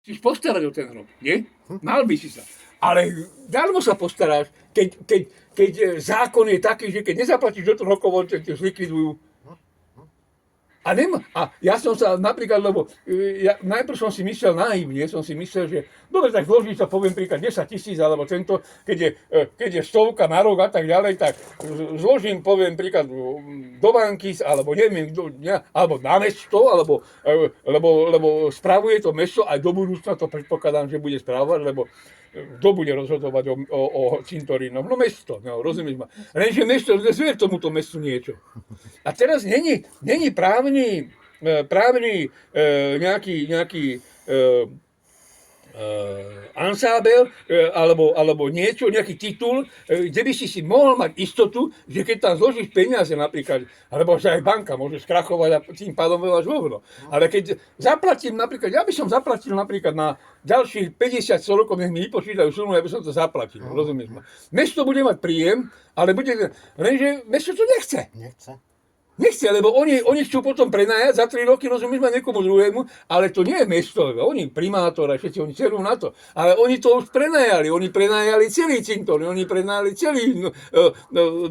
si postarať o ten hrob, nie? Mal by si sa. Ale darmo sa postaráš, keď zákon je taký, že keď nezaplatíš do 3 rokov, ťa zlikvidujú. A ja som sa napríklad, lebo najprv som si myslel naivne, že dobre, tak zloží sa, poviem príklad, 10 000, alebo tento, keď je 100 na rok a tak ďalej, tak zložím, poviem príklad, do banky, alebo neviem, alebo na mesto, lebo spravuje to mesto, aj do budúcna to predpokladám, že bude správovať, lebo kto bude rozhodovať o cintorínoch? No mesto, no, rozumieš ma. Lenže mesto, zver tomuto mestu niečo. A teraz není právny nejaký ansábel alebo niečo, nejaký titul, kde by si mohol mať istotu, že keď tam zložíš peniaze napríklad, alebo že aj banka môže skrachovať a tým pádom veľa hovno. Ale keď zaplatím napríklad, ja by som zaplatil napríklad na ďalších 50-100 rokov, nech mi vypočítajú sumu, ja by som to zaplatil, rozumieš ma. Mesto bude mať príjem, ale lenže mesto to nechce. Nechce, lebo oni chcú potom prenajať za 3 roky, rozumieš ma, niekomu druhému, ale to nie je mesto, oni primátor a všetci, oni cerú na to. Ale oni to už prenajali celý cintorín, oni prenajali celý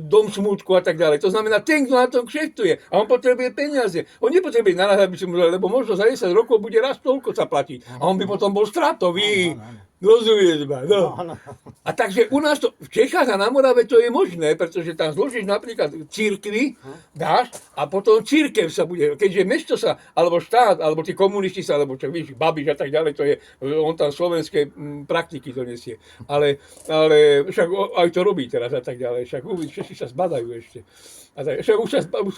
dom smútku a tak ďalej. To znamená, ten, kto na tom kšeftuje a on potrebuje peniaze. On nepotrebuje narážať, lebo možno za 10 rokov bude raz toľko sa platiť. A on by potom bol stratový. Rozumieš ma, no. A takže u nás to, v Čechách a na Morave to je možné, pretože tam zložíš napríklad cirkvi, dáš a potom cirkev sa bude, keďže mesto sa, alebo štát, alebo tí komunisti sa, alebo čo víš, Babiš a tak ďalej, to je, on tam slovenské praktiky donesie. Ale však aj to robí teraz a tak ďalej, však Češi sa zbadajú ešte. A tak, však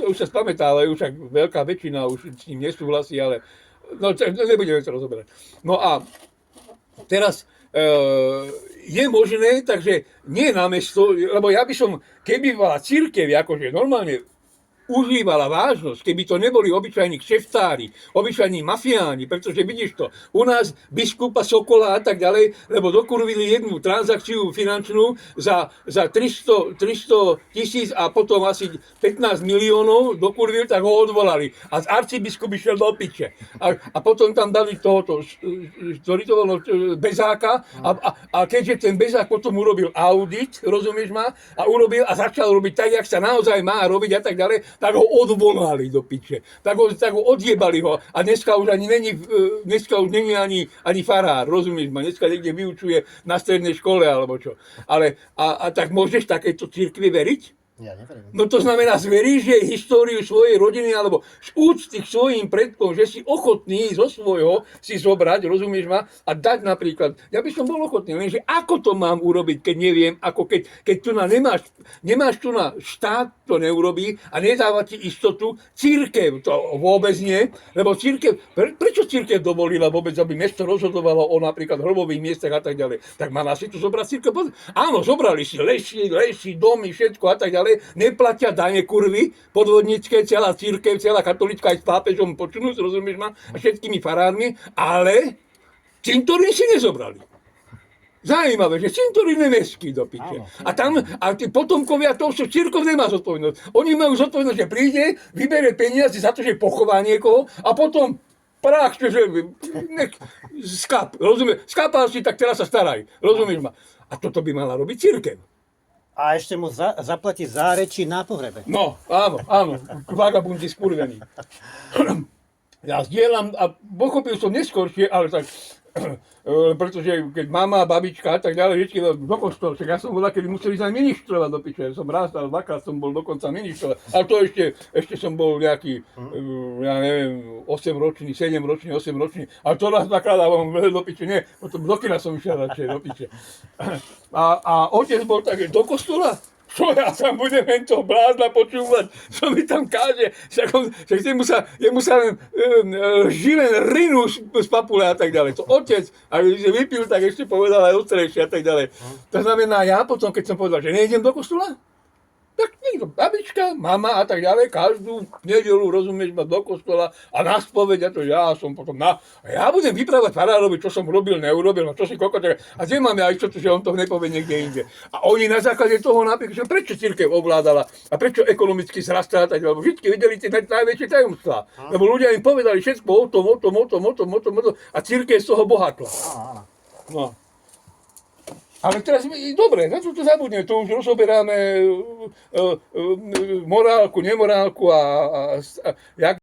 už sa spamätá, ale už veľká väčšina už s ním nesúhlasí, ale no, nebudeme to rozoberať. No a teraz je možné, takže nie na mesto, lebo ja by som, keby bola cirkev, akože normálne užívala vážnosť, keby to neboli obyčajní kšeftári, obyčajní mafiáni, pretože vidíš to, u nás biskupa Sokola a tak ďalej, lebo dokurvili jednu transakciu finančnú za 300 000 a potom asi 15 miliónov dokurvili, tak ho odvolali. A arcibiskup išiel do piče. A potom tam dali tohoto, ktorý to bolo, Bezáka a keďže ten Bezák potom urobil audit, rozumieš ma, a začal robiť tak, jak sa naozaj má robiť a tak ďalej, tak ho odvolali do piče. Tak ho odjebali ho. A dneska už není ani farár, rozumieš ma? Dneska niekde vyučuje na strednej škole alebo čo. Ale a tak môžeš takéto cirkvi veriť? Ja neverím. No to znamená, zveríš jej históriu svojej rodiny alebo z úcty k svojim predkom, že si ochotný zo svojho si zobrať, rozumieš ma, a dať napríklad. Ja by som bol ochotný, lenže ako to mám urobiť, keď neviem, ako keď tu nemáš tu na štát to neurobí a nedáva ti istotu, cirkev to vôbec nie, lebo cirkev, prečo cirkev dovolila vôbec, aby mesto rozhodovalo o napríklad hrobových miestach a tak ďalej, tak mala si tu zobrať cirkev? Áno, zobrali si lesy, domy, všetko a tak ďalej. Neplatia dane kurvy, podvodnícke, celá cirkev, celá katolícka aj s pápežom počnú, rozumieš ma, a všetkými farármi, ale cintorín si nezobrali. Zaujímavé, že cintorín je mestský do piče. A tí potomkovia, to sú, cirkev nemá zodpovednosť. Oni majú zodpovednosť, že príde, vybere peniaze za to, že pochová niekoho a potom prach, že rozumieš, skápal si, tak teraz sa staraj, rozumieš ma. A toto by mala robiť cirkev. A ešte mu zaplatiť zárečí na pohrebe. No, áno, vagabundi skurvení. Ja zdieľam a pochopil som neskôršie, ale tak, pretože keď mama, babička a tak ďalej, vždy do kostola, však ja som bol, kedy museli ísť aj ministrovať do piče, som rástal, dvakrát som bol dokonca ministrovať, ale to ešte som bol nejaký, ja neviem, 8-ročný, 7-ročný, 8-ročný, ale to raz dvakrát dávam do piče, nie, potom do kina som išiel radšej do piče. A otec bol tak, do kostola? Čo ja sa budem toho blázna počúvať, čo mi tam káže, však jemu sa len žilen rinu z papule a tak ďalej. To otec, ak vypil, tak ešte povedal aj ostrejšie a tak ďalej. To znamená, ja potom, keď som povedal, že nejdem do kostola, Tak niekto, babička, mama a tak ďalej, každú nedeľu, rozumieš, ma do kostola a na spoveď, a to ja som potom a ja budem vyprávať farárovi, čo som robil, neurobil, no čo si kokot, a kde mám ja istotu, že on to nepovie niekde inde. A oni na základe toho napríklad, že prečo cirkev ovládala a prečo ekonomicky zrastá, tak, lebo vždy videli tie najväčšie tajomstvá. Lebo ľudia im povedali všetko o tom a cirkev z toho bohatla. No. Ale teraz, dobre, na to zabudneme, to už rozoberáme morálku, nemorálku a jak